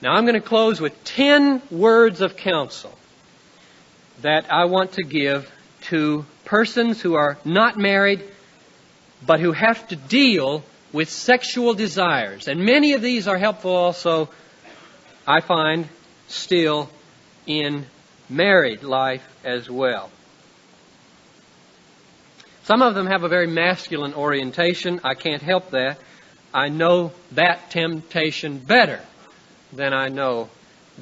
Now I'm going to close with 10 words of counsel that I want to give to persons who are not married but who have to deal with sexual desires. And many of these are helpful also, I find, still in married life as well. Some of them have a very masculine orientation. I can't help that. I know that temptation better than I know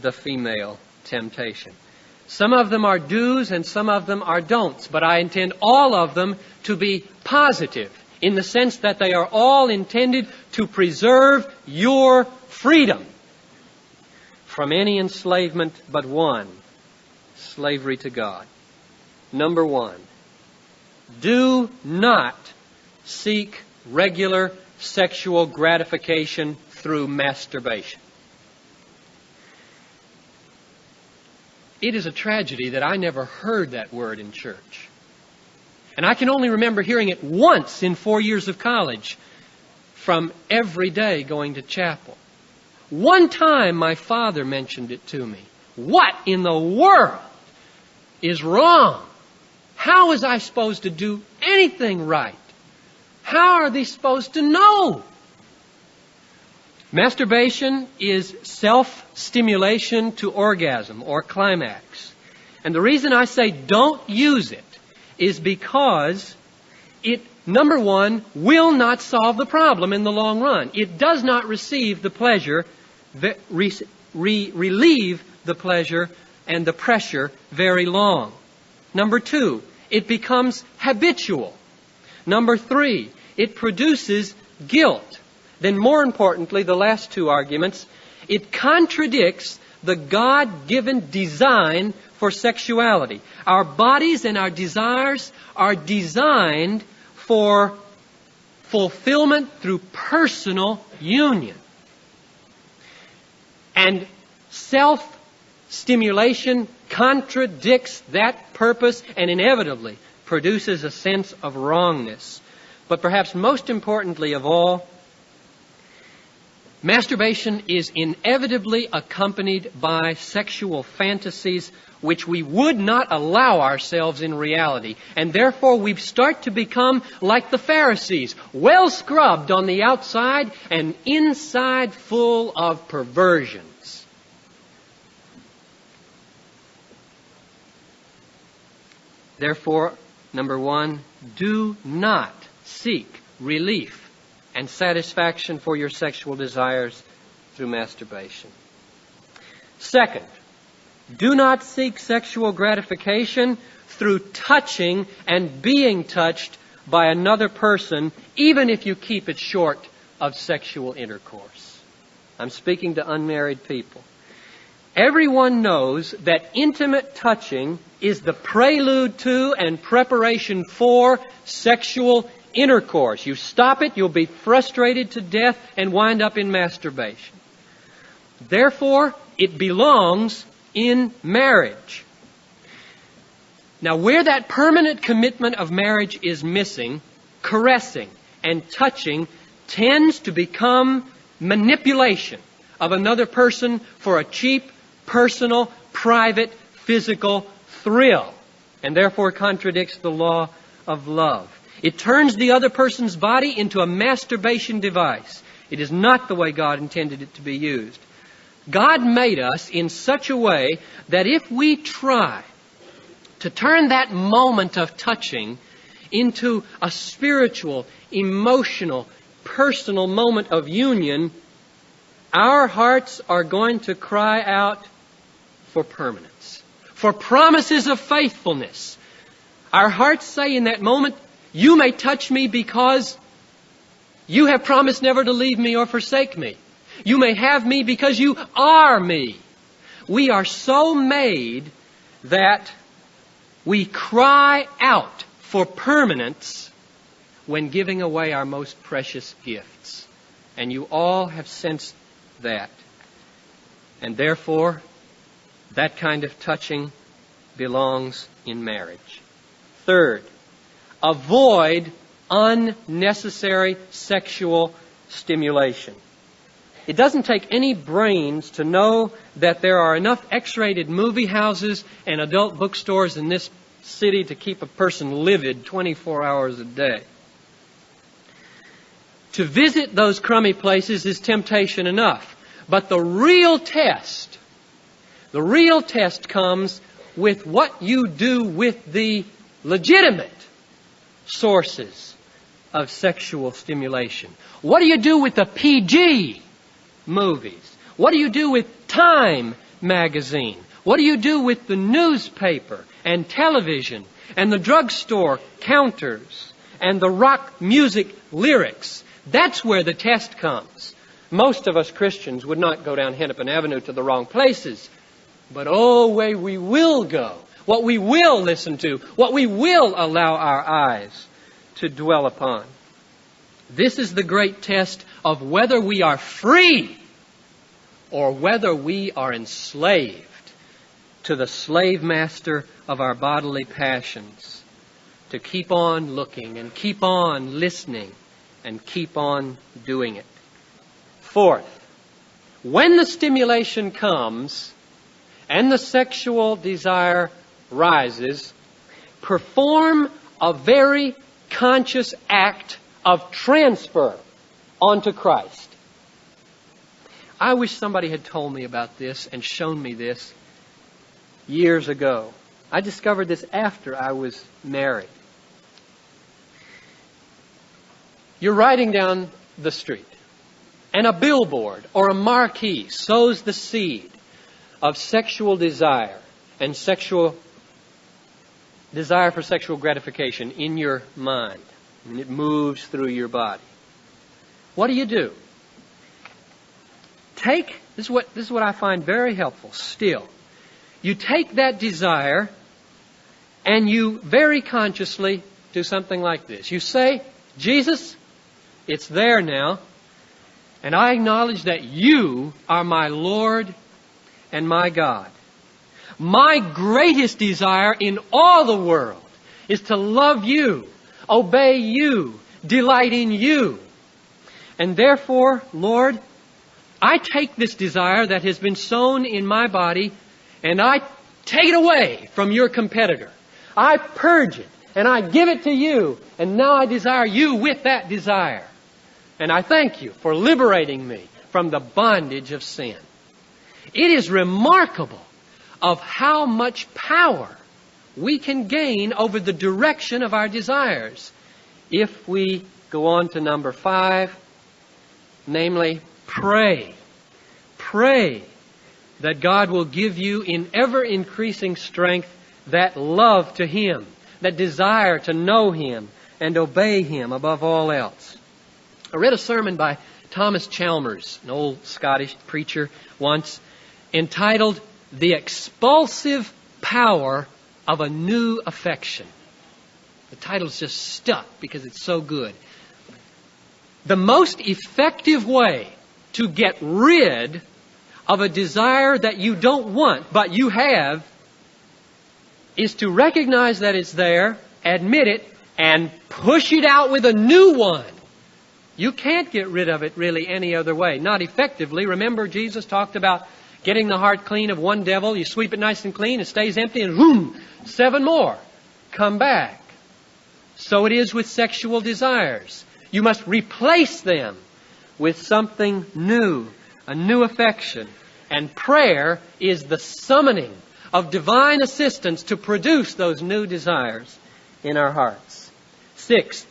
the female temptation. Some of them are do's and some of them are don'ts, but I intend all of them to be positive in the sense that they are all intended to preserve your freedom from any enslavement but one, slavery to God. Number one, do not seek regular sexual gratification through masturbation. It is a tragedy that I never heard that word in church. And I can only remember hearing it once in 4 years of college from every day going to chapel. One time my father mentioned it to me. What in the world is wrong? How was I supposed to do anything right? How are they supposed to know? Masturbation is self-stimulation to orgasm or climax. And the reason I say don't use it is because it, number one, will not solve the problem in the long run. It does not relieve the pleasure and the pressure very long. Number two, it becomes habitual. Number three, it produces guilt. Then more importantly, the last two arguments, it contradicts the God-given design for sexuality. Our bodies and our desires are designed for fulfillment through personal union. And self-stimulation contradicts that purpose and inevitably produces a sense of wrongness. But perhaps most importantly of all, masturbation is inevitably accompanied by sexual fantasies which we would not allow ourselves in reality. And therefore we start to become like the Pharisees, well scrubbed on the outside and inside full of perversions. Therefore, number one, do not seek relief and satisfaction for your sexual desires through masturbation. Second, do not seek sexual gratification through touching and being touched by another person, even if you keep it short of sexual intercourse. I'm speaking to unmarried people. Everyone knows that intimate touching is the prelude to and preparation for sexual intercourse. You stop it, you'll be frustrated to death and wind up in masturbation. Therefore, it belongs in marriage. Now, where that permanent commitment of marriage is missing, caressing and touching tends to become manipulation of another person for a cheap, personal, private, physical thrill, and therefore contradicts the law of love. It turns the other person's body into a masturbation device. It is not the way God intended it to be used. God made us in such a way that if we try to turn that moment of touching into a spiritual, emotional, personal moment of union, our hearts are going to cry out for permanence, for promises of faithfulness. Our hearts say in that moment, you may touch me because you have promised never to leave me or forsake me. You may have me because you are me. We are so made that we cry out for permanence when giving away our most precious gifts. And you all have sensed that. And therefore, that kind of touching belongs in marriage. Third, avoid unnecessary sexual stimulation. It doesn't take any brains to know that there are enough X-rated movie houses and adult bookstores in this city to keep a person livid 24 hours a day. To visit those crummy places is temptation enough. But the real test comes with what you do with the legitimate sources of sexual stimulation. What do you do with the PG movies? What do you do with Time magazine? What do you do with the newspaper and television and the drugstore counters and the rock music lyrics? That's where the test comes. Most of us Christians would not go down Hennepin Avenue to the wrong places. But oh, where we will go, what we will listen to, what we will allow our eyes to dwell upon. This is the great test of whether we are free or whether we are enslaved to the slave master of our bodily passions, to keep on looking and keep on listening and keep on doing it. Fourth, when the stimulation comes and the sexual desire rises, perform a very conscious act of transfer onto Christ. I wish somebody had told me about this and shown me this years ago. I discovered this after I was married. You're riding down the street, and a billboard or a marquee sows the seed of sexual desire and desire for sexual gratification in your mind. And it moves through your body. What do? This is what I find very helpful still. You take that desire and you very consciously do something like this. You say, Jesus, it's there now, and I acknowledge that you are my Lord and my God. My greatest desire in all the world is to love you, obey you, delight in you. And therefore, Lord, I take this desire that has been sown in my body and I take it away from your competitor. I purge it and I give it to you, and now I desire you with that desire. And I thank you for liberating me from the bondage of sin. It is remarkable of how much power we can gain over the direction of our desires if we go on to number 5, namely, pray. Pray that God will give you in ever-increasing strength that love to Him, that desire to know Him and obey Him above all else. I read a sermon by Thomas Chalmers, an old Scottish preacher, once, entitled The Expulsive Power of a New Affection. The title's just stuck because it's so good. The most effective way to get rid of a desire that you don't want, but you have, is to recognize that it's there, admit it, and push it out with a new one. You can't get rid of it really any other way. Not effectively. Remember, Jesus talked about getting the heart clean of one devil. You sweep it nice and clean, it stays empty, and boom, 7 more come back. So it is with sexual desires. You must replace them with something new, a new affection. And prayer is the summoning of divine assistance to produce those new desires in our hearts. 6th,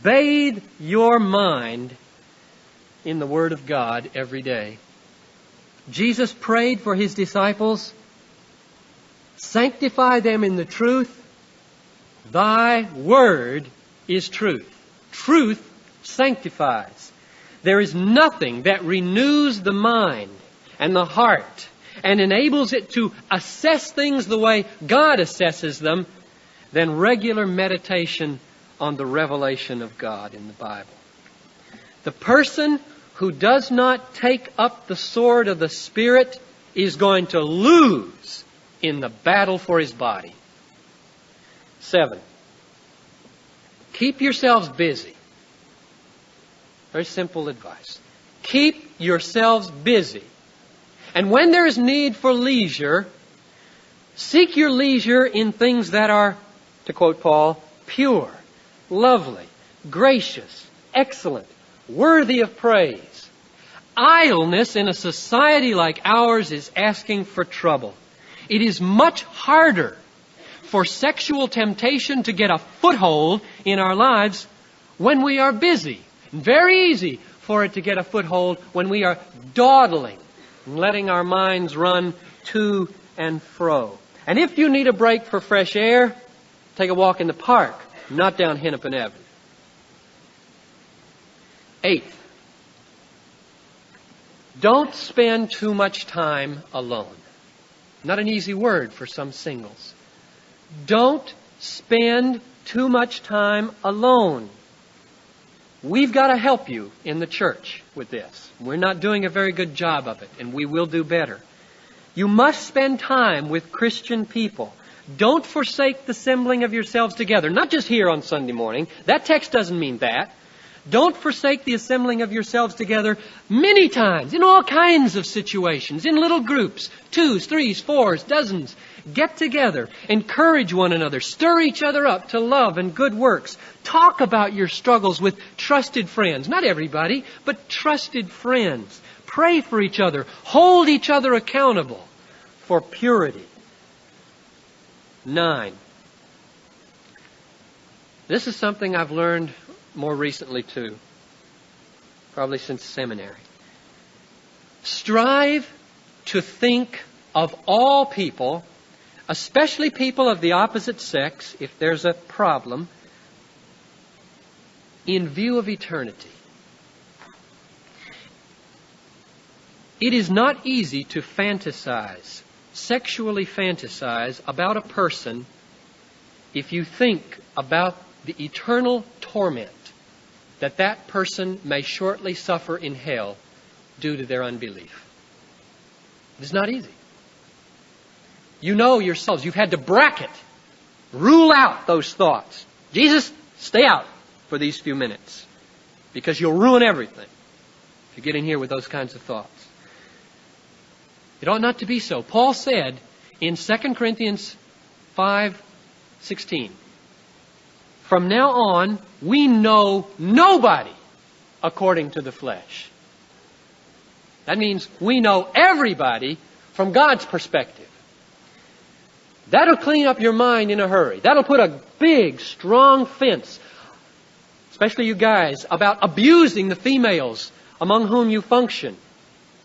bathe your mind in the Word of God every day. Jesus prayed for His disciples, sanctify them in the truth. Thy Word is truth. Truth sanctifies. There is nothing that renews the mind and the heart and enables it to assess things the way God assesses them than regular meditation on the revelation of God in the Bible. The person who does not take up the sword of the Spirit is going to lose in the battle for his body. 7, keep yourselves busy. Very simple advice. Keep yourselves busy. And when there is need for leisure, seek your leisure in things that are, to quote Paul, pure, lovely, gracious, excellent, worthy of praise. Idleness in a society like ours is asking for trouble. It is much harder for sexual temptation to get a foothold in our lives when we are busy. Very easy for it to get a foothold when we are dawdling and letting our minds run to and fro. And if you need a break for fresh air, take a walk in the park, not down Hennepin Avenue. Eighth, don't spend too much time alone. Not an easy word for some singles. Don't spend too much time alone. We've got to help you in the church with this. We're not doing a very good job of it, and we will do better. You must spend time with Christian people. Don't forsake the assembling of yourselves together. Not just here on Sunday morning. That text doesn't mean that. Don't forsake the assembling of yourselves together many times, in all kinds of situations, in little groups, 2s, 3s, 4s, dozens. Get together, encourage one another, stir each other up to love and good works. Talk about your struggles with trusted friends. Not everybody, but trusted friends. Pray for each other. Hold each other accountable for purity. 9. This is something I've learned more recently too, probably since seminary. Strive to think of all people, especially people of the opposite sex, if there's a problem, in view of eternity. It is not easy to fantasize, sexually fantasize about a person if you think about the eternal torment that person may shortly suffer in hell due to their unbelief. It is not easy. You know yourselves. You've had to bracket, rule out those thoughts. Jesus, stay out for these few minutes, because you'll ruin everything if you get in here with those kinds of thoughts. It ought not to be so. Paul said in 2 Corinthians 5:16, from now on, we know nobody according to the flesh. That means we know everybody from God's perspective. That'll clean up your mind in a hurry. That'll put a big, strong fence, especially you guys, about abusing the females among whom you function.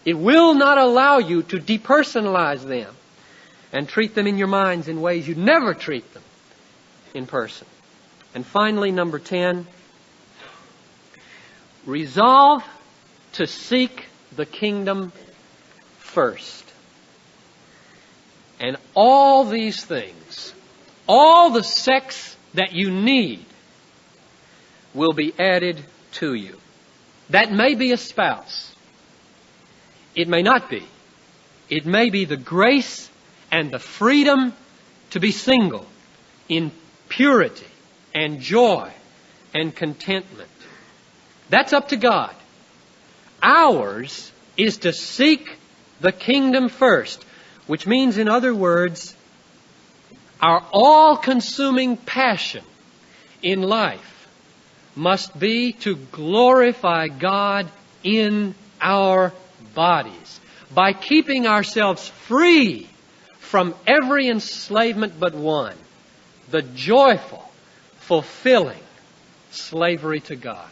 It will not allow you to depersonalize them and treat them in your minds in ways you'd never treat them in person. And finally, number 10, resolve to seek the kingdom first. And all these things, all the sex that you need, will be added to you. That may be a spouse. It may not be. It may be the grace and the freedom to be single in purity and joy and contentment. That's up to God. Ours is to seek the kingdom first, which means, in other words, our all-consuming passion in life must be to glorify God in our bodies by keeping ourselves free from every enslavement but one, the joyful, fulfilling slavery to God.